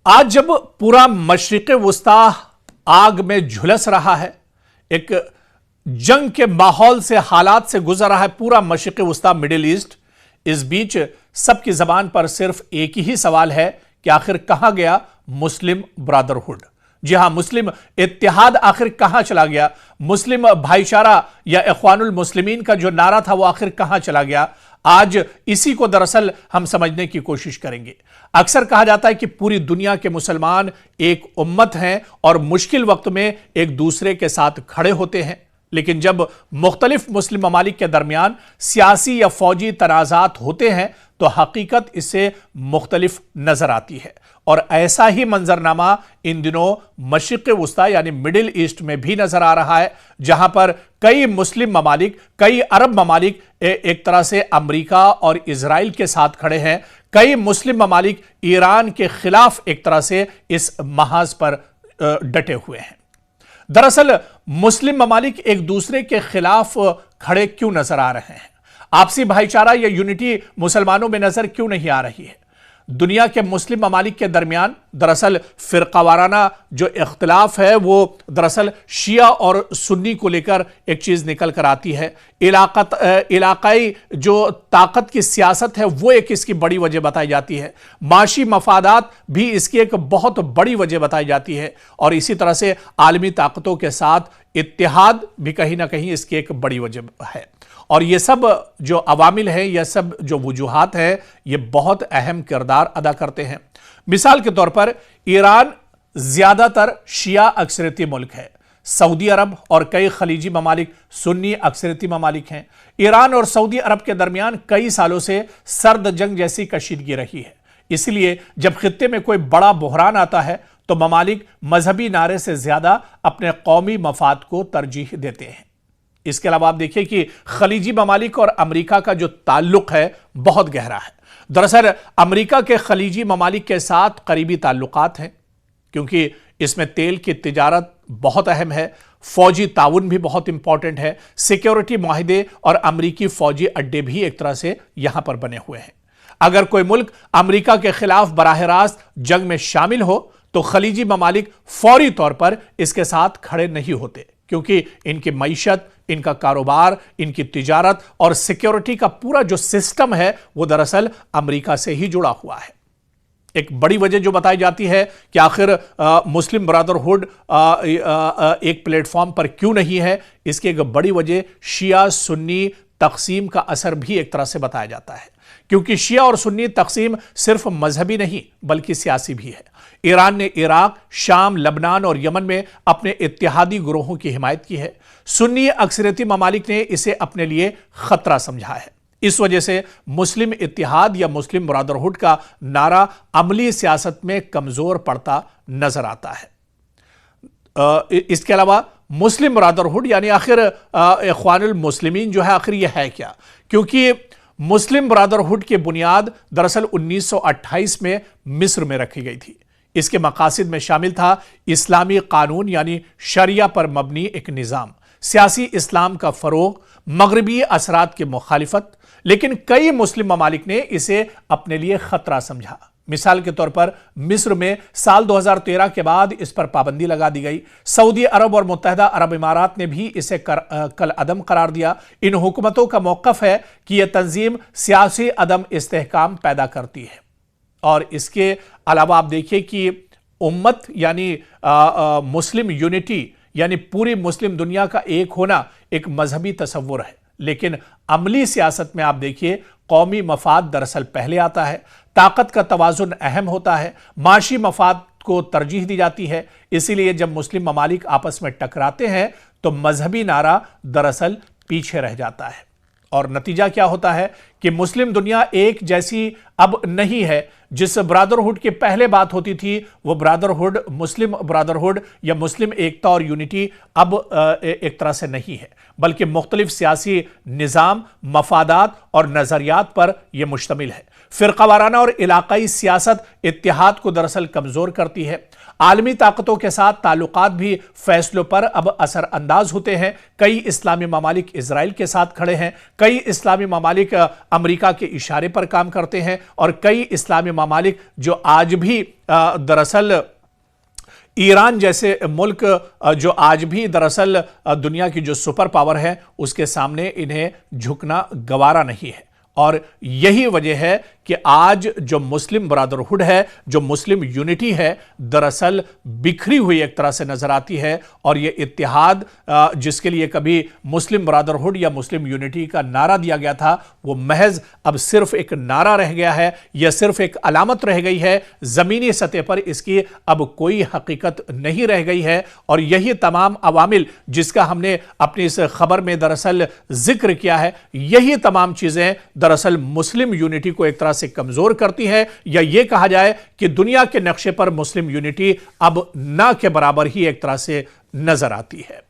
आज जब पूरा मशरिक़ वुस्ता आग में झुलस रहा है, एक जंग के माहौल से, हालात से गुजर रहा है पूरा मशरिक़ वुस्ता, मिडिल ईस्ट, इस बीच सबकी जबान पर सिर्फ एक ही सवाल है कि आखिर कहां गया मुस्लिम ब्रदरहुड। जी हां, मुस्लिम इत्तेहाद आखिर कहां चला गया? मुस्लिम भाईचारा या इख्वानुल मुस्लिमीन का जो नारा था वो आखिर कहां चला गया? आज इसी को दरअसल हम समझने की कोशिश करेंगे। अक्सर कहा जाता है कि पूरी दुनिया के मुसलमान एक उम्मत हैं और मुश्किल वक्त में एक दूसरे के साथ खड़े होते हैं, लेकिन जब मुख्तलिफ मुस्लिम ममालिक के दरमियान सियासी या फौजी तनाज़ात होते हैं तो हकीकत इससे मुख्तलिफ नजर आती है। और ऐसा ही मंजरनामा इन दिनों मशरिक़ वुस्ता यानी मिडिल ईस्ट में भी नजर आ रहा है, जहां पर कई मुस्लिम ममालिक, कई अरब ममालिक एक तरह से अमेरिका और इजराइल के साथ खड़े हैं। कई मुस्लिम ममालिक ईरान के खिलाफ एक तरह से इस महाज पर डटे हुए हैं। दरअसल मुस्लिम ममालिक एक दूसरे के खिलाफ खड़े क्यों नजर आ रहे हैं? आपसी भाईचारा या यूनिटी मुसलमानों में नजर क्यों नहीं आ रही है? दुनिया के मुस्लिम ममालिक के दरमियान दरअसल फिरकावाराना जो इख्तिलाफ है वो दरअसल शिया और सुन्नी को लेकर एक चीज निकल कर आती है। इलाकाई जो ताकत की सियासत है वो एक इसकी बड़ी वजह बताई जाती है। माशी मफादात भी इसकी एक बहुत बड़ी वजह बताई जाती है। और इसी तरह से आलमी ताकतों के साथ इत्तेहाद भी कहीं ना कहीं इसकी एक बड़ी वजह है। और ये सब जो अवामिल हैं, यह सब जो वजूहात हैं, ये बहुत अहम किरदार अदा करते हैं। मिसाल के तौर पर ईरान ज्यादातर शिया अक्सरियती मुल्क है। सऊदी अरब और कई खलीजी ममालिक सुन्नी अक्सरियती ममालिक हैं। ईरान और सऊदी अरब के दरमियान कई सालों से सर्द जंग जैसी कशीदगी रही है। इसलिए जब खित्ते में कोई बड़ा बहरान आता है तो ममालिक मजहबी नारे से ज्यादा अपने कौमी मफाद को तरजीह देते हैं। इसके अलावा आप देखिए कि खलीजी ममालिक और अमेरिका का जो ताल्लुक है बहुत गहरा है। दरअसल अमेरिका के खलीजी ममालिक के साथ करीबी ताल्लुकात हैं, क्योंकि इसमें तेल की तिजारत बहुत अहम है, फौजी ताउन भी बहुत इंपॉर्टेंट है, सिक्योरिटी माहिदे और अमेरिकी फौजी अड्डे भी एक तरह से यहां पर बने हुए हैं। अगर कोई मुल्क अमेरिका के खिलाफ बराह रास्त जंग में शामिल हो तो खलीजी ममालिक फौरी तौर पर इसके साथ खड़े नहीं होते, क्योंकि इनकी मईशत, इनका कारोबार, इनकी तिजारत और सिक्योरिटी का पूरा जो सिस्टम है वो दरअसल अमेरिका से ही जुड़ा हुआ है। एक बड़ी वजह जो बताई जाती है कि आखिर मुस्लिम ब्रदरहुड एक प्लेटफॉर्म पर क्यों नहीं है, इसकी एक बड़ी वजह शिया सुन्नी तकसीम का असर भी एक तरह से बताया जाता है। क्योंकि शिया और सुन्नी तकसीम सिर्फ मजहबी नहीं बल्कि सियासी भी है। ईरान ने इराक, शाम, लबनान और यमन में अपने इत्तेहादी ग्रोहों की हिमायत की है। सुन्नी अक्सरियती ममालिक ने इसे अपने लिए खतरा समझा है। इस वजह से मुस्लिम इत्तेहाद या मुस्लिम ब्रदरहुड का नारा अमली सियासत में कमजोर पड़ता नजर आता है। इसके अलावा मुस्लिम ब्रदरहुड यानी आखिर इख्वानुल मुस्लिमीन जो है, आखिर यह है क्या? क्योंकि मुस्लिम ब्रदरहुड की बुनियाद दरअसल 1928 में मिस्र में रखी गई थी। इसके मकासद में शामिल था इस्लामी कानून यानी शरिया पर मबनी एक निज़ाम, सियासी इस्लाम का फरोग, मगरबी असरात की मुखालिफत। लेकिन कई मुस्लिम ममालिक ने इसे अपने लिए खतरा समझा। मिसाल के तौर पर मिस्र में साल 2013 के बाद इस पर पाबंदी लगा दी गई। सऊदी अरब और मुत्तहिदा अरब इमारात ने भी इसे कल अदम करार दिया। इन हुकूमतों का मौक़िफ़ है कि यह तंजीम सियासी अदम इस्तेहकाम पैदा करती है। और इसके अलावा आप देखिए कि उम्मत यानी मुस्लिम यूनिटी यानी पूरी मुस्लिम दुनिया का एक होना एक मजहबी तसव्वुर है, लेकिन अमली सियासत में आप देखिए कौमी मफाद दरअसल पहले आता है। ताकत का तवाजुन अहम होता है, माशी मफाद को तरजीह दी जाती है। इसीलिए जब मुस्लिम ममालिक आपस में टकराते हैं तो मजहबी नारा दरअसल पीछे रह जाता है। और नतीजा क्या होता है कि मुस्लिम दुनिया एक जैसी अब नहीं है। जिस ब्रदरहुड की पहले बात होती थी वो ब्रदरहुड, मुस्लिम ब्रदरहुड या मुस्लिम एकता और यूनिटी अब एक तरह से नहीं है, बल्कि मुख्तलिफ सियासी निज़ाम, मफादात और नज़रियात पर यह मुश्तमिल है। फिरकावाराना और इलाकाई सियासत इत्तेहाद को दरअसल कमजोर करती है। आलमी ताकतों के साथ ताल्लुकात भी फैसलों पर अब असरअंदाज होते हैं। कई इस्लामी ममालिक इजराइल के साथ खड़े हैं, कई इस्लामी ममालिक अमेरिका के इशारे पर काम करते हैं और कई इस्लामी ममालिक जो आज भी दरअसल ईरान जैसे मुल्क जो आज भी दरअसल दुनिया की जो सुपर पावर है उसके सामने इन्हें झुकना गवारा नहीं है। और यही वजह है कि आज जो मुस्लिम ब्रदरहुड है, जो मुस्लिम यूनिटी है, दरअसल बिखरी हुई एक तरह से नजर आती है। और यह इत्तेहाद जिसके लिए कभी मुस्लिम ब्रदरहुड या मुस्लिम यूनिटी का नारा दिया गया था, वो महज अब सिर्फ एक नारा रह गया है, यह सिर्फ एक अलामत रह गई है। जमीनी सतह पर इसकी अब कोई हकीकत नहीं रह गई है। और यही तमाम अवामिल जिसका हमने अपनी इस खबर में दरअसल जिक्र किया है, यही तमाम चीजें दरअसल मुस्लिम यूनिटी को एक तरह से कमजोर करती है, या यह कहा जाए कि दुनिया के नक्शे पर मुस्लिम यूनिटी अब ना के बराबर ही एक तरह से नजर आती है।